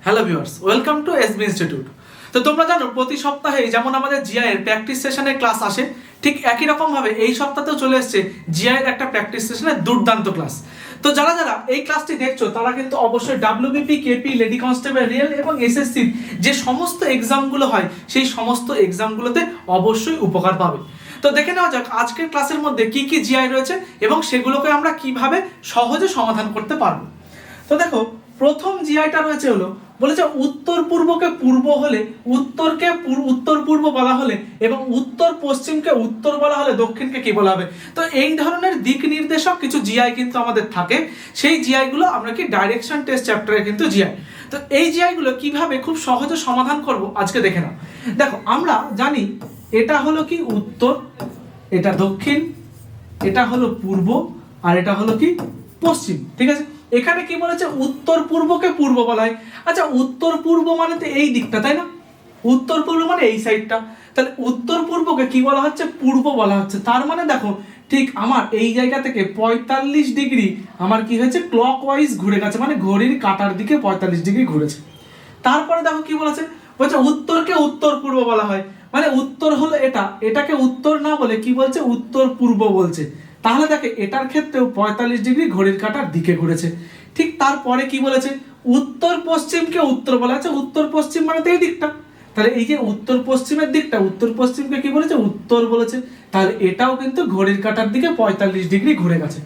Hello viewers, welcome to SB institute. তো তোমরা জানো প্রতি সপ্তাহে যেমন আমাদের জিআই এর প্র্যাকটিস সেশনের ক্লাস আসে, ঠিক একই রকম ভাবে এই সপ্তাহেও চলে এসেছে জিআই এর একটা প্র্যাকটিস সেশনের দুর্দান্ত ক্লাস। তো যারা যারা এই ক্লাসটি দেখছো তারা কিন্তু অবশ্যই WBP, KP, lady constable, real এবং এসএসসি যে সমস্ত এক্সামগুলো হয় সেই সমস্ত এক্সামগুলোতে অবশ্যই উপকার পাবে। তো দেখে নেওয়া যাক আজকের ক্লাসের মধ্যে কি কি জিআই রয়েছে এবং সেগুলোকে আমরা কিভাবে সহজে সমাধান করতে পারবো। তো দেখো, প্রথম জিআইটা রয়েছে হলো বলেছে উত্তর পূর্বকে পূর্ব হলে উত্তরকে উত্তর পূর্ব বলা হলে এবং উত্তর পশ্চিমকে উত্তর বলা হলে দক্ষিণকে কি বলা হবে। তো এই ধরনের দিক নির্দেশক কিছু জিআই কিন্তু আমাদের থাকে, সেই জিআই গুলো আমরা কি ডাইরেকশন টেস্ট চ্যাপ্টারে কিন্তু জিআই। তো এই জিআই গুলো কিভাবে খুব সহজে সমাধান করব আজকে দেখে নাও। দেখো, আমরা জানি এটা হলো কি উত্তর, এটা দক্ষিণ, এটা হলো পূর্ব আর এটা হলো কি পশ্চিম। ঠিক আছে, এখানে কি বলেছে উত্তর পূর্বকে পূর্ব বলা হয়। আচ্ছা, উত্তর পূর্ব মানে তো এই দিকটা, তাই না? উত্তর পূর্ব মানে এই সাইডটা, তাহলে উত্তর পূর্বকে কি বলা হচ্ছে? পূর্ব বলা হচ্ছে। তার মানে দেখো, ঠিক আমার এই জায়গা থেকে 45 ডিগ্রি আমার কি হয়েছে, ক্লকওয়াইজ ঘুরে গেছে, মানে ঘড়ির কাঁটার দিকে 45 ডিগ্রি ঘুরেছে। তারপরে দেখো কি বলেছে, বলছে উত্তরকে উত্তর পূর্ব বলা হয়, মানে উত্তর হলো এটা, এটাকে উত্তর না বলে কি বলছে, উত্তর পূর্ব বলছে। তাহলে দেখে এটার ক্ষেত্রেও 45 ডিগ্রি ঘড়ির কাঁটার দিকে ঘুরেছে। ঠিক তারপরে কি বলেছে, উত্তর পশ্চিমকে উত্তর বলা আছে। উত্তর পশ্চিম মানে তো এই দিকটা, তাহলে এই যে উত্তর পশ্চিমের দিকটা, উত্তর পশ্চিমকে কি বলেছে, উত্তর বলেছে। তাহলে এটাও কিন্তু ঘড়ির কাঁটার দিকে 45 ডিগ্রি ঘুরে গেছে।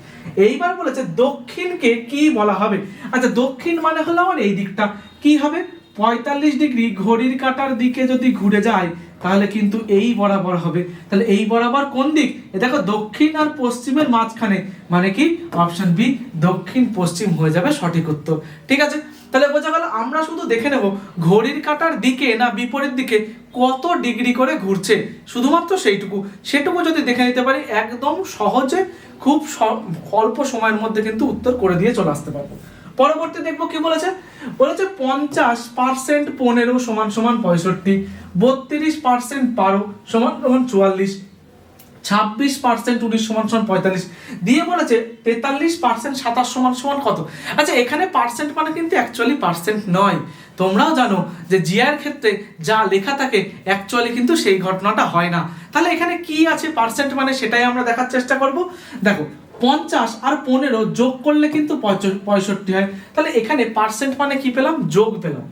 এইবার বলেছে দক্ষিণকে কি বলা হবে। আচ্ছা, দক্ষিণ মানে হলো আমার এই দিকটা, কি হবে 45 ডিগ্রি ঘড়ির কাঁটার দিকে যদি ঘুরে যায় তাহলে কিন্তু এই বরাবর হবে। তাহলে এই বরাবর কোন দিক? দেখো, দক্ষিণ আর পশ্চিমের মাঝখানে, মানে কি অপশন বি, দক্ষিণ পশ্চিম হয়ে যাবে সঠিক উত্তর। ঠিক আছে, তাহলে বোঝা গেল আমরা শুধু দেখে নেব ঘড়ির কাঁটার দিকে না বিপরীত দিকে কত ডিগ্রি করে ঘুরছে, শুধুমাত্র সেটুকু যদি দেখে নিতে পারি একদম সহজে খুব অল্প সময়ের মধ্যে কিন্তু উত্তর করে দিয়ে চলে আসতে পারবো। পরবর্তী দেখবো কি বলেছে, বলেছে 50% 15 সমান সমান 65, 32% 12 সমান সমান 44, 26% 19 সমান সমান 45 দিয়ে বলেছে 43% 27 সমান সমান কত। আচ্ছা, এখানে পার্সেন্ট মানে কিন্তু অ্যাকচুয়ালি পার্সেন্ট নয়। তোমরাও জানো যে জিআর ক্ষেত্রে যা লেখা থাকে অ্যাকচুয়ালি কিন্তু সেই ঘটনাটা হয় না। তাহলে এখানে কি আছে পার্সেন্ট মানে, সেটাই আমরা দেখার চেষ্টা করব। দেখো, 50 আর 15 যোগ করলে কিন্তু 65 হয়। তাহলে এখানে পার্সেন্ট মানে কি পেলাম, যোগ পেলাম।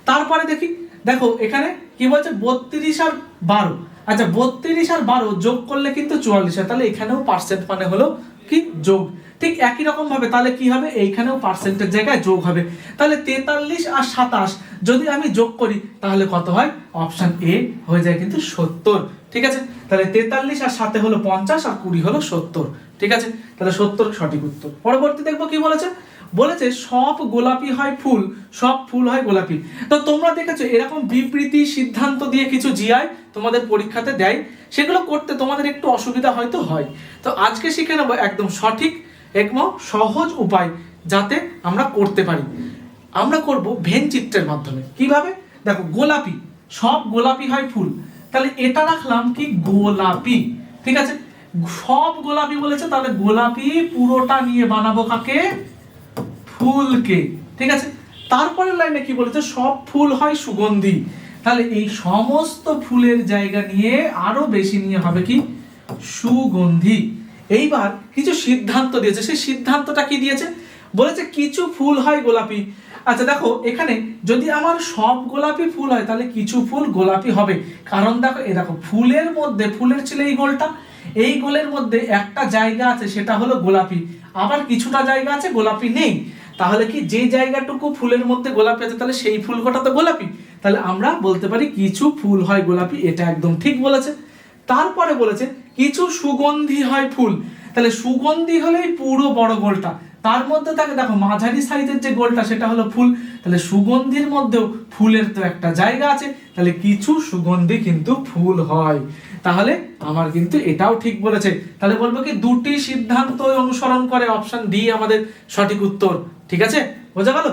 তারপরে দেখি, দেখো এখানে কি বলছে 32 আর 12। আচ্ছা, 32 আর 12 যোগ করলে কিন্তু 44 হয়। তাহলে এখানেও পার্সেন্ট মানে হলো কি যোগ। ঠিক একই রকম ভাবে তাহলে কি হবে, এইখানেও পার্সেন্টের জায়গায় যোগ হবে। তাহলে 43 আর 27 যদি আমি যোগ করি তাহলে কত হয়, অপশন এ হয়ে যায় কিন্তু 70। ঠিক আছে, তাহলে 43 আর 7 হলো 50 আর 20 হলো 70। ঠিক আছে, তাহলে 70 সঠিক উত্তর। পরবর্তী দেখবো কি বলেছে, বলেছে সব গোলাপি হয় ফুল, সব ফুল হয় গোলাপি। তো তোমরা দেখেছো এরকম বিবৃতি সিদ্ধান্ত দিয়ে কিছু জিআই তোমাদের পরীক্ষাতে দেয়, সেগুলো করতে তোমাদের একটু অসুবিধা হয়তো হয়। তো আজকে শিখে নেবো একদম সঠিক একদম সহজ উপায় যাতে আমরা করতে পারি। আমরা করব ভেন চিত্রের মাধ্যমে। কিভাবে? দেখো, গোলাপি, সব গোলাপি হয় ফুল, তাহলে এটা রাখলাম কি গোলাপি। ঠিক আছে, সব গোলাপি বলেছে, তাহলে গোলাপি পুরোটা নিয়ে বানাবো কাকে, ফুলকে। ঠিক আছে, তারপরের লাইনে কি বলেছে, সব ফুল হয় সুগন্ধি, তাহলে এই সমস্ত ফুলের জায়গা নিয়ে আরো বেশি নিয়ে হবে কি সুগন্ধি। এইবার কিছু সিদ্ধান্ত দিয়েছে, সেই সিদ্ধান্তটা কি দিয়েছে, বলেছে কিছু ফুল হয় গোলাপি। আচ্ছা দেখো, এখানে যদি আমার সব গোলাপি ফুল হয় তাহলে কিছু ফুল গোলাপি হবে, কারণ দেখো দেখো ফুলের মধ্যে, ফুলের ছিল এই গোলটা, এই গোলের মধ্যে একটা জায়গা আছে সেটা হলো গোলাপি, আবার কিছুটা জায়গা আছে গোলাপি নেই। তাহলে কি যে জায়গাটুকু ফুলের মধ্যে গোলাপি আছে তাহলে সেই ফুল কটা তো গোলাপি, তাহলে আমরা বলতে পারি কিছু ফুল হয় গোলাপি, এটা একদম ঠিক বলেছে। তারপরে বলেছে কিছু সুগন্ধি হয় ফুল, তাহলে সুগন্ধি হলেই পুরো বড় গোলটা, তার মধ্যে থাকে দেখো মাঝারি সাইজের যে গোলটা সেটা হলো ফুল, তাহলে সুগন্ধির মধ্যেও ফুলের তো একটা জায়গা আছে, তাহলে কিছু সুগন্ধি কিন্তু ফুল হয়। তাহলে আমার কিন্তু এটাও ঠিক বলেছে। তাহলে বলবো কি দুটি সিদ্ধান্ত অনুসরণ করে অপশন ডি আমাদের সঠিক উত্তর। ঠিক আছে, বোঝা গেল?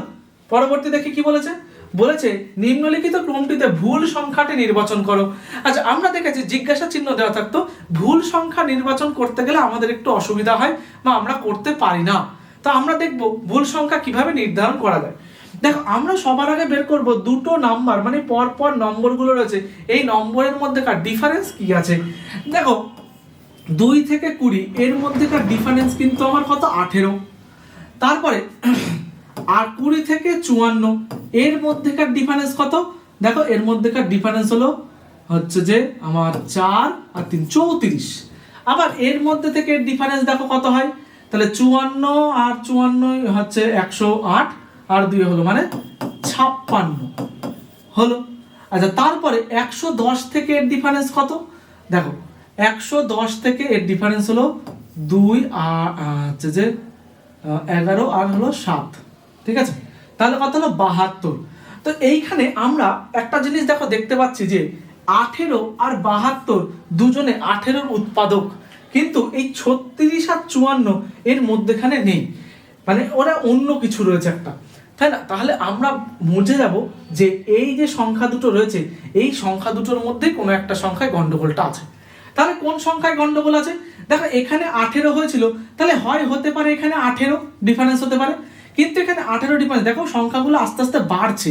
পরবর্তী দেখি কি বলেছে, বলেছে নিম্নলিখিত ক্রমটিতে ভুল সংখ্যাটি নির্বাচন করো। আচ্ছা, আমরা দেখেছি জিজ্ঞাসা চিহ্ন দেওয়া থাকতো, ভুল সংখ্যা নির্বাচন করতে গেলে আমাদের একটু অসুবিধা হয় বা আমরা করতে পারি না। তো আমরা দেখব ভুল সংখ্যা কিভাবে নির্ধারণ করা যায়। দেখো আমরা সবার আগে বের করব দুটো নাম্বার, মানে পরপর নম্বরগুলো রয়েছে এই নম্বরের মধ্যেকার ডিফারেন্স কি আছে। দেখো 2 থেকে 20 এর মধ্যেকার ডিফারেন্স কিন্তু আমার কত, 18। তারপরে আর 20 থেকে 54 এর মধ্যেকার ডিফারেন্স কত, দেখো এর মধ্যেকার ডিফারেন্স হলো হচ্ছে যে আমার 4 আর 3 34। আবার এর মধ্যে থেকে ডিফারেন্স দেখো কত হয়, তাহলে 54 আর 54 হচ্ছে 108 আর 2 হলো মানে 56 হলো। আচ্ছা তারপরে 110 থেকে এর ডিফারেন্স কত, দেখো 110 থেকে এর ডিফারেন্স হলো 2 আর হচ্ছে যে 11 আর হলো 7, ঠিক আছে, তাহলে কত হলো 72। তো এইখানে আমরা একটা জিনিস দেখো দেখতে পাচ্ছি যে 18 আর 72 দুজনে 18-র উৎপাদক, কিন্তু এই 36 আর 54 এর মধ্যেখানে নেই, মানে ওরা অন্য কিছু রয়েছে একটা, তাই না। তাহলে আমরা বুঝে যাব যে এই যে সংখ্যা দুটো রয়েছে এই সংখ্যা দুটোর মধ্যে কোনো একটা সংখ্যায় গন্ডগোলটা আছে। তাহলে কোন সংখ্যায় গন্ডগোল আছে, দেখো এখানে 18 হয়েছিল, তাহলে হয় হতে পারে এখানে 18 ডিফারেন্স হতে পারে, কিন্তু এখানে 18 ডিফারেন্স, দেখো সংখ্যাগুলো আস্তে আস্তে বাড়ছে,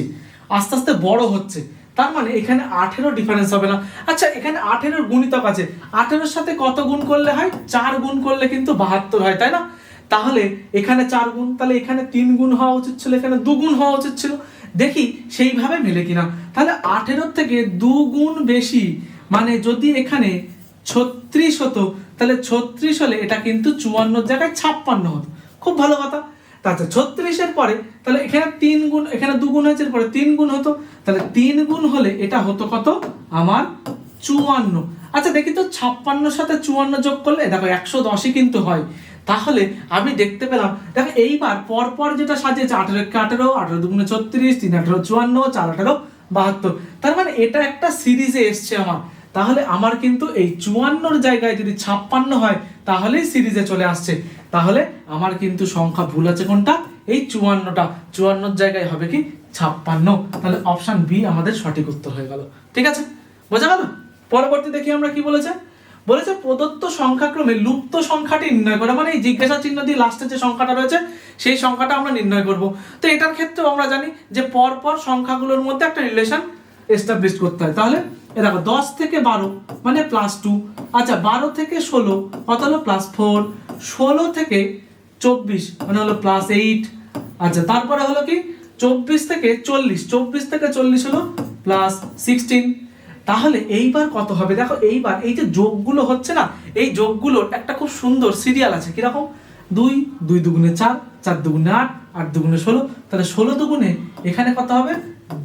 আস্তে আস্তে বড় হচ্ছে, তার মানে এখানে 18 ডিফারেন্স হবে না। আচ্ছা এখানে 18 গুণিতক আছে, 18-এর সাথে কত গুণ করলে হয়, 4 গুণ করলে কিন্তু 72 হয়, তাই না। তাহলে এখানে 4 গুণ, তাহলে এখানে 3 গুণ হওয়া উচিত ছিল, এখানে 2 গুণ হওয়া উচিত ছিল, দেখি সেইভাবে মেলে কিনা। তাহলে 18 থেকে 2 গুণ বেশি, মানে যদি এখানে 36 হতো তাহলে 36 হলে এটা কিন্তু 54 জায়গায় 56 হতো, খুব ভালো কথা। আচ্ছা 36-এর পরে তাহলে এখানে 3 গুণ, এখানে 2 গুণ হয়েছে, পরে 3 গুণ হতো, তাহলে 3 গুণ হলে এটা হতো কত আমার 54। আচ্ছা দেখি তো 56-এর সাথে 54 যোগ করলে দেখো 110ই কিন্তু হয়। তাহলে আমি দেখতে পেলাম, দেখো এইবার পরপর যেটা সাজিয়েছে 18 কে 18, 18 দুগুণে 36, 3 18 54, 4 18 72, তার মানে এটা একটা সিরিজে এসছে আমার। তাহলে আমার কিন্তু এই 54-র জায়গায় যদি 56 হয় তাহলেই সিরিজে চলে আসছে। তাহলে আমার কিন্তু সংখ্যা ভুল আছে কোনটা, এই 54টা, 54-র জায়গায় হবে কি 56। তাহলে অপশন বি আমাদের সঠিক উত্তর হয়ে গেল, ঠিক আছে, বোঝা গেল। পরবর্তী দেখি আমরা কি বলেছে, বলেছে প্রদত্ত সংখ্যাক্রমে লুপ্ত সংখ্যাটি নির্ণয় করা, মানে এই জিজ্ঞাসা চিহ্ন দিয়ে লাস্টে যে সংখ্যাটা রয়েছে সেই সংখ্যাটা আমরা নির্ণয় করব। তো এটার ক্ষেত্রেও আমরা জানি যে পরপর সংখ্যাগুলোর মধ্যে একটা রিলেশন এস্টাবলিশ করতে হয়। তাহলে এ দেখো 10 থেকে 12 মানে +2, আচ্ছা 12 থেকে 16 কত হলো +4, 16 থেকে 24 মানে হলো +8, আচ্ছা তারপরে হলো কি 24 থেকে 40, 24 থেকে 40 হলো +16। তাহলে এইবার কত হবে, দেখো এইবার এই যে যোগগুলো হচ্ছে না, এই যোগগুলোর একটা খুব সুন্দর সিরিয়াল আছে, কিরকম 2 2 দুগুণে 4, 4 দুগুণে 8, 8 দুগুণে 16, তাহলে 16 দুগুণে এখানে কত হবে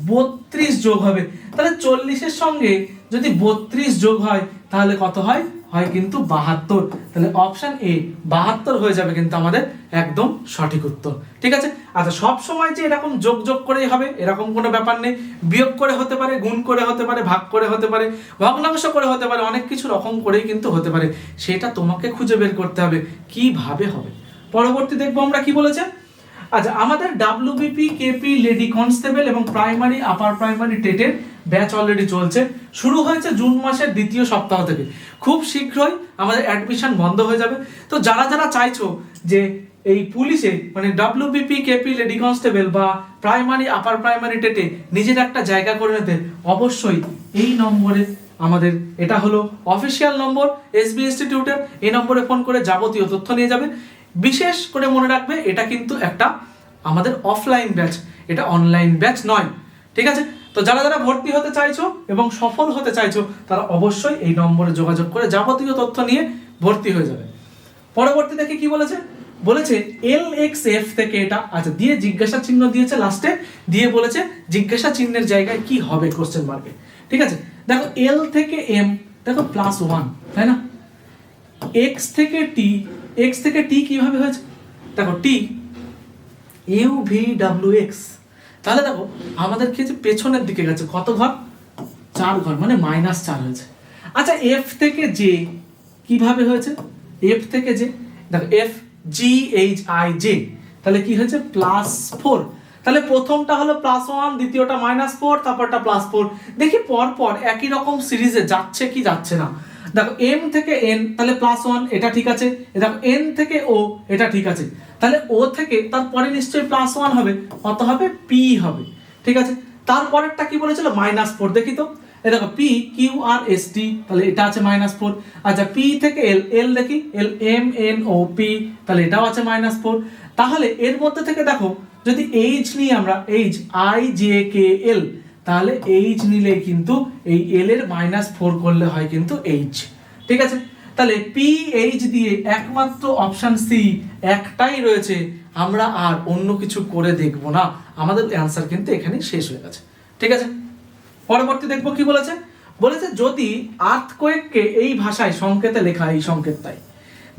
32 যোগ হবে। তাহলে 40-এর সঙ্গে যদি 32 যোগ হয় তাহলে কত হয়, হয় কিন্তু 72। তাহলে অপশন এ 72 হয়ে যাবে কিন্তু আমাদের একদম সঠিক উত্তর, ঠিক আছে। আচ্ছা সব সময় যে এরকম যোগ যোগ করেই হবে এরকম কোনো ব্যাপার নেই, বিয়োগ করে হতে পারে, গুণ করে হতে পারে, ভাগ করে হতে পারে, ভগ্নাংশ করে হতে পারে, অনেক কিছু রকম করেই কিন্তু হতে পারে, সেটা তোমাকে খুঁজে বের করতে হবে কিভাবে হবে। পরবর্তী দেখবো আমরা কি বলেছে। আচ্ছা আমাদের WBP, KP, লেডি কনস্টেবল এবং প্রাইমারি আপার প্রাইমারি টেটের ব্যাচ অলরেডি চলছে, শুরু হয়েছে জুন মাসের 2য় সপ্তাহ থেকে, খুব শীঘ্রই আমাদের অ্যাডমিশন বন্ধ হয়ে যাবে। তো যারা যারা চাইছো যে এই পুলিশে মানে WBP, KP, লেডি কনস্টেবল বা প্রাইমারি আপার প্রাইমারি টেটে নিজের একটা জায়গা করে নিতে, অবশ্যই এই নম্বরে আমাদের, এটা হলো অফিসিয়াল নম্বর SB ইনস্টিটিউটের, এই নম্বরে ফোন করে যাবতীয় তথ্য নিয়ে যাবে। বিশেষ করে মনে রাখবে এটা কিন্তু একটা আমাদের অফলাইন ব্যাচ, এটা অনলাইন ব্যাচ নয়, ঠিক আছে। তো যারা যারা ভর্তি হতে চাইছো এবং সফল হতে চাইছো তারা অবশ্যই এই নম্বরে যোগাযোগ করে যাবতীয় তথ্য নিয়ে ভর্তি হয়ে যাবে। পরবর্তী দেখে কি বলেছে, বলেছে LXF থেকে এটা, আচ্ছা দিয়ে জিজ্ঞাসা চিহ্ন দিয়েছে লাস্টে, দিয়ে বলেছে জিজ্ঞাসা চিহ্নের জায়গায় কি হবে কোশ্চেন মার্কে, ঠিক আছে। দেখো L থেকে M, দেখো +1, তাই না। X থেকে T, X থেকে T কিভাবে হয়েছে, দেখো T UVWX, তাহলে দেখো আমাদের কি হচ্ছে পেছনের দিকে গেছে, কত ঘর 4 ঘর, মানে -4 হয়েছে। আচ্ছা F থেকে J কিভাবে হয়েছে, F থেকে J দেখো FGHIJ, তাহলে কি হয়েছে +4, তাহলে প্রথমটা হলো +1, দ্বিতীয়টা -4, তারপরটা +4, দেখি পরপর একই রকম সিরিজে যাচ্ছে কি যাচ্ছে না। দেখো M থেকে N তাহলে +1 এটা ঠিক আছে, দেখো N থেকে O এটা ঠিক আছে, তাহলে ও থেকে তারপরে নিশ্চয়ই +1 হবে, কত হবে পি হবে, ঠিক আছে। তারপরেরটা কি বলেছিল -4, দেখি তো এই দেখো P Q R S T, তাহলে এটা আছে -4। আচ্ছা পি থেকে এল, এল দেখি L M N O P, তাহলে এটাও আছে -4। তাহলে এর মধ্যে থেকে দেখো যদি এইচ নিই আমরা, এইচ আই জে কে এল, তাহলে এইচ নিলে কিন্তু এই এল এর -4 করলে হয় কিন্তু এইচ, ঠিক আছে। তাহলে পি এইচ দিয়ে একমাত্র অপশন সি একটাই রয়েছে, আমরা আর অন্য কিছু করে দেখব না, আমাদের অ্যান্সার কিন্তু এখানে শেষ হয়ে গেছে, ঠিক আছে। পরবর্তী দেখবো কি বলেছে, বলেছে যদি আর্থকোয়েককে এই ভাষায় সংকেতে লেখা, এই সংকেত তাই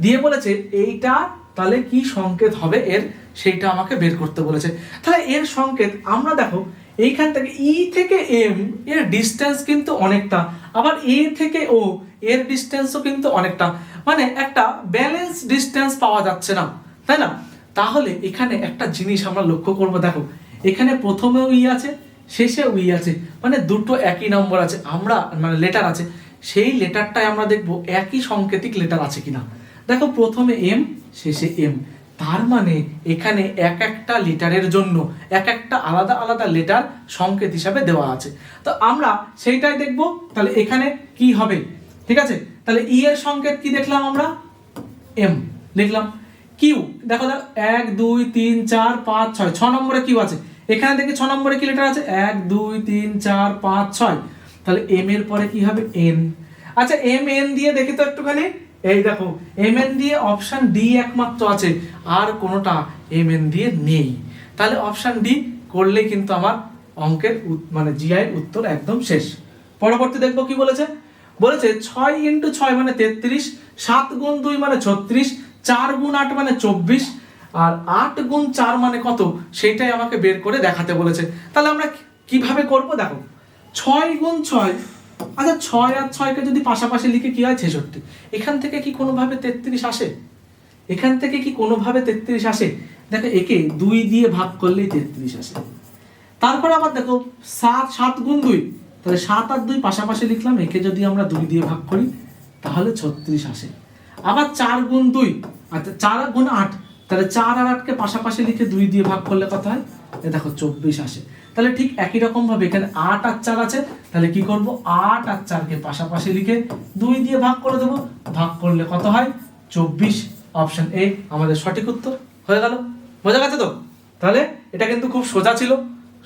দিয়ে বলেছে এইটা তাহলে কি সংকেত হবে এর, সেইটা আমাকে বের করতে বলেছে। তাহলে এর সংকেত আমরা দেখো এইখান থেকে ই থেকে এম এর ডিস্টেন্স কিন্তু অনেকটা, আবার এ থেকে ও এর ডিস্টেন্সও কিন্তু অনেকটা, মানে একটা ব্যালেন্স ডিস্টেন্স পাওয়া যাচ্ছে না, তাই না। তাহলে এখানে একটা জিনিস আমরা লক্ষ্য করব, দেখো এখানে প্রথমেও ই আছে, শেষে উই আছে, মানে দুটো একই নম্বর আছে, আমরা মানে লেটার আছে, সেই লেটারটাই আমরা দেখব একই সংকেতিক লেটার আছে কিনা। দেখো প্রথমে এম, শেষে এম, তার মানে এখানে এক একটা লেটারের জন্য এক একটা আলাদা আলাদা লেটার সংকেত হিসাবে দেওয়া আছে, তো আমরা সেইটাই দেখব। তাহলে এখানে কি হবে, ঠিক আছে। তাহলে ই এর সংকেত কি দেখলাম আমরা, এম লিখলাম। কিউ দেখো 1 2 3 4 5 6, 6 নম্বরে কিউ আছে, এখানে দেখি 6 নম্বরে কি লেটার আছে 1 2 3 4 5 6, তাহলে এম এর পরে কি হবে এন। আচ্ছা এম এন দিয়ে দেখি তো একটুখানি, এই দেখো এম এন দিয়ে অপশন ডি একমাত্র আছে, আর কোনোটা এম এন দিয়ে নেই, তাহলে অপশন ডি করলে কিন্তু আমার অঙ্কের মানে জিআই এর উত্তর একদম শেষ। পরবর্তী দেখবো কি বলেছে, বলেছে 6 × 6 মানে 33, 7 × 2 মানে 36, 4 × 8 মানে 24, আর 8 × 4 মানে কত সেটাই আমাকে বের করে দেখাতে বলেছে। তাহলে আমরা কিভাবে করব, দেখো 6 × 6, আচ্ছা 6 আর 6কে যদি পাশাপাশি লিখে কি হয় 66, এখান থেকে কি কোনোভাবে 33 আসে, এখান থেকে কি কোনোভাবে 33 আসে, দেখো একে 2 দিয়ে ভাগ করলেই 33 আসে। তারপর আবার দেখো 7 × 2, তাহলে 7 আর 2 পাশাপাশি লিখলাম, একে যদি আমরা 2 দিয়ে ভাগ করি তাহলে 36 আসে। আবার 4 × 2, আচ্ছা 4 × 8, তাহলে 4 আর 8কে পাশাপাশি লিখে 2 দিয়ে ভাগ করলে কত হয়, এই দেখো 24 আসে। তাহলে ঠিক একই রকম ভাবে এখানে 8 আর 4 আছে, তাহলে কি করব 8 আর 4কে পাশাপাশি লিখে 2 দিয়ে ভাগ করে দেব, ভাগ করলে কত হয় 24, অপশন এ আমাদের সঠিক উত্তর হয়ে গেল। বোঝা গেছে তো। তাহলে এটা কিন্তু খুব সোজা ছিল,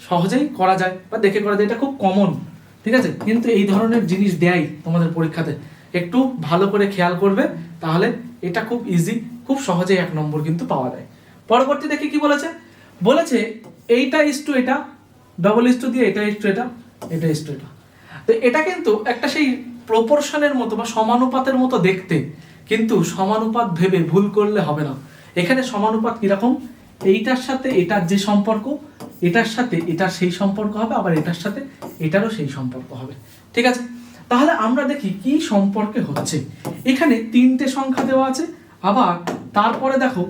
সহজেই করা যায় বা দেখে করা যায়, এটা খুব কমন, ঠিক আছে। কিন্তু এই ধরনের জিনিস দেয় তোমাদের পরীক্ষাতে, একটু ভালো করে খেয়াল করবে, তাহলে এটা খুব ইজি, খুব সহজেই 1 নম্বর কিন্তু পাওয়া যায়। পরবর্তী দেখি কি বলেছে, বলেছে এইটা ইস্টু এটা, ডবল ইস্টু দিয়ে এটা ইস্টু এটা, এটা ইস্টু এটা, তো এটা কিন্তু একটা সেই প্রপোর্শনের মতো বা সমানুপাতের মতো দেখতে, কিন্তু সমানুপাত ভেবে ভুল করলে হবে না। এখানে সমানুপাত কিরকম, এইটার সাথে এটার যে সম্পর্ক, এটার সাথে এটার সেই সম্পর্ক হবে, আবার এটার সাথে এটারও সেই সম্পর্ক হবে, ঠিক আছে। তাহলে আমরা দেখি কি সম্পর্কে হচ্ছে। এখানে 3টে সংখ্যা দেওয়া আছে, আবার তারপরে দেখো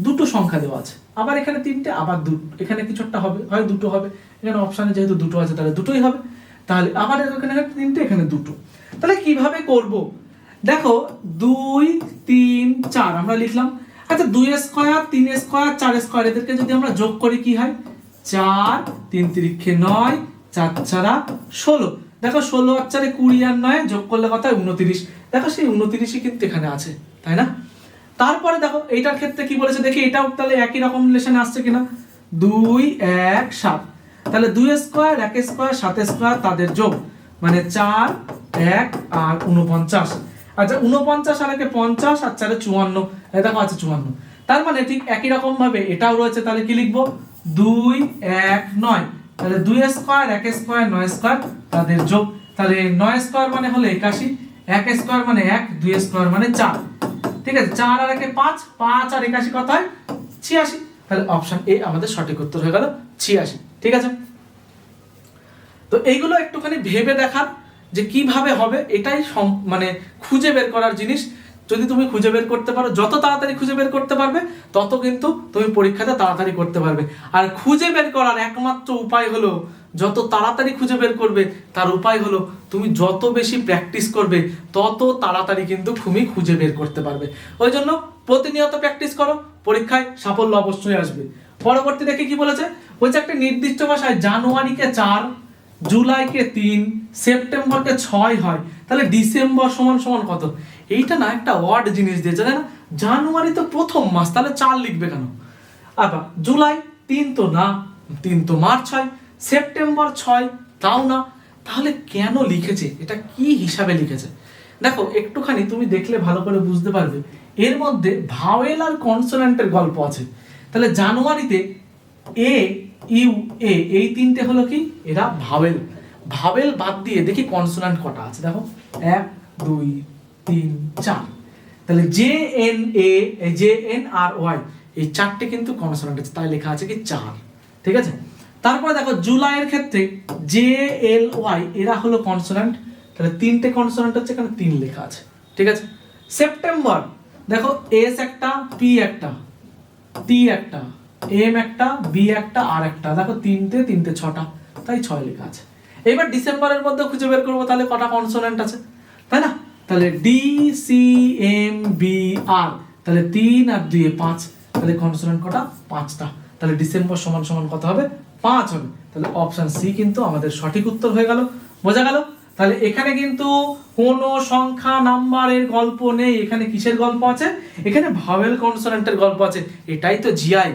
2টো সংখ্যা দেওয়া আছে, আবার এখানে 3টে, আবার এখানে কিছু একটা হবে, হয় 2টো হবে, এখানে অপশানে যেহেতু 2টো আছে তাহলে 2টোই হবে, তাহলে আবার এখানে 3টে, এখানে 2টো। তাহলে কিভাবে করব, দেখো 2 3 4 আমরা লিখলাম। আচ্ছা 2 স্কয়ার 3 স্কয়ার 4 স্কয়ার এদেরকে যদি আমরা যোগ করি কি হয় 4 3 3 9 4 4 16, দেখো 16 আর 4 20 আর 9 যোগ করলে কত হয় 29, দেখো সেই 29ই কিন্তু এখানে আছে, তাই না। তারপরে দেখো এইটার ক্ষেত্রে কি বলেছে দেখি, এটাও তাহলে একই রকম রিলেশনে আসছে কিনা, 2 1 7, তাহলে 2 স্কয়ার 1 স্কয়ার 7 স্কয়ার তাদের যোগ মানে 4 1 আর 49। আচ্ছা 49 আর 1 50 আর 4 54, এই দেখো আছে 54, তার মানে ঠিক একই রকম ভাবে এটাও রয়েছে, তাহলে কি লিখবো 2 1 9, তাহলে 2 স্কয়ার 1 স্কয়ার 9 স্কয়ার তাদের যোগ, তাহলে 9 স্কয়ার মানে হলো 81, 1 স্কয়ার মানে 1, 2 স্কয়ার মানে 4, ঠিক আছে। 4 আর 1 5, 5 আর 81 কত হয় 86, তাহলে অপশন এ আমাদের সঠিক উত্তর হয়ে গেল 86, ঠিক আছে। তো এইগুলো একটুখানি ভেবে দেখার যে কিভাবে হবে, এটাই মানে খুঁজে বের করার জিনিস, যদি তুমি খুঁজে বের করতে পারো, যত তাড়াতাড়ি খুঁজে বের করতে পারবে তত কিন্তু তুমি পরীক্ষাতে তাড়াতাড়ি করতে পারবে। আর খুঁজে বের করার একমাত্র উপায় হলো, যত তাড়াতাড়ি খুঁজে বের করবে তার উপায় হলো তুমি যত বেশি প্র্যাকটিস করবে তত তাড়াতাড়ি কিন্তু তুমি খুঁজে বের করতে পারবে। ওই জন্য প্রতিনিয়ত প্র্যাকটিস করো, পরীক্ষায় সাফল্য অবশ্যই আসবে। পরবর্তী দেখে কি বলেছে, বলছে একটা নির্দিষ্ট ভাষায় জানুয়ারিকে 4, জুলাইকে 3, সেপ্টেম্বরকে 6 হয়, তাহলে ডিসেম্বর সমান সমান কত? এইটা না একটা ওয়ার্ড জিনিস দিয়েছে, তাই না? জানুয়ারি তো প্রথম মাস, তাহলে 4 লিখবে কেন? আবার জুলাই 3 তো না, 3 তো মার্চ হয়, সেপ্টেম্বর 6 তাও না, তাহলে কেন লিখেছে? এটা কি হিসাবে লিখেছে? দেখো একটুখানি তুমি দেখলে ভালো করে বুঝতে পারবে, এর মধ্যে ভাওয়েল আর কনসোনেন্টের গল্প আছে। তাহলে জানুয়ারিতে এ, ইউ, এ এই তিনটে হলো কি, এরা ভাওয়েল। ভাওয়েল বাদ দিয়ে দেখি কনসোনেন্ট কটা আছে, দেখো 1, 2, 3, 4। তাহলে J N A, J N R Y এই 4টে কিন্তু কনসোনেন্ট আছে, তাই লেখা আছে কি 4। ঠিক আছে, তারপরে দেখো জুলাইয়ের ক্ষেত্রে জে এল ওয়াই এরা হলো কনসোনেন্ট, তাহলে 3টে কনসোনেন্ট হচ্ছে, এখানে 3 লেখা আছে। ঠিক আছে, সেপ্টেম্বর দেখো এস একটা, পি একটা, টি একটা, এম একটা, বি একটা, আর একটা, দেখো 3টে 6টা, তাই 6 লেখা আছে। এবার ডিসেম্বরের মধ্যে খুঁজে বের করবো, তাহলে কটা কনসোনেন্ট আছে, তাই না? তাহলে ডি, সি, এম, বি, আর, তাহলে 3 আর 2 5, তাহলে কনসোনেন্ট কটা? 5টা। তাহলে ডিসেম্বর সমান সমান কত হবে? 5 হবে। তাহলে অপশন সি কিন্তু আমাদের সঠিক উত্তর হয়ে গেল। বোঝা গেল? তাহলে এখানে কিন্তু কোনো সংখ্যা নাম্বারের গল্প নেই, এখানে কিসের গল্প আছে? এখানে ভাওয়েল কনসোনেন্টের গল্প আছে। এটাই তো জিআই,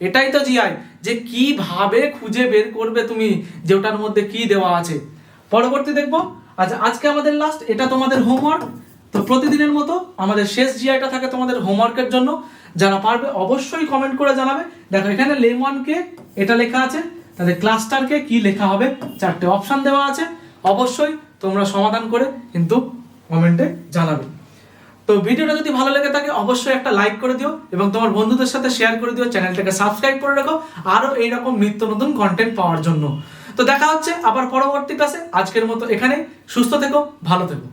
এটাই তো জিআই, যে কিভাবে খুঁজে বের করবে তুমি যে ওটার মধ্যে কি দেওয়া আছে। পরবর্তী দেখবো। আচ্ছা, আজকে আমাদের লাস্ট, এটা তোমাদের হোমওয়ার্ক। তো প্রতিদিনের মতো আমাদের শেষ জিআইটা থাকে তোমাদের হোমওয়ার্কের জন্য। যারা পারবে অবশ্যই কমেন্ট করে জানাবে। দেখো এখানে লেমনকে এটা লেখা আছে, তাহলে ক্লাস্টারকে কি লেখা হবে? 4টে অপশন দেওয়া আছে, অবশ্যই তোমরা সমাধান করে কিন্তু কমেন্টে জানাবে। তো ভিডিওটা যদি ভালো লেগে থাকে অবশ্যই একটা লাইক করে দিও এবং তোমার বন্ধুদের সাথে শেয়ার করে দিও, চ্যানেলটাকে সাবস্ক্রাইব করে রাখো আরো এইরকম নিত্য নতুন কন্টেন্ট পাওয়ার জন্য। তো দেখা হচ্ছে আবার পরবর্তী ক্লাসে। আজকের মতো এখানেই, সুস্থ থেকো, ভালো থেকো।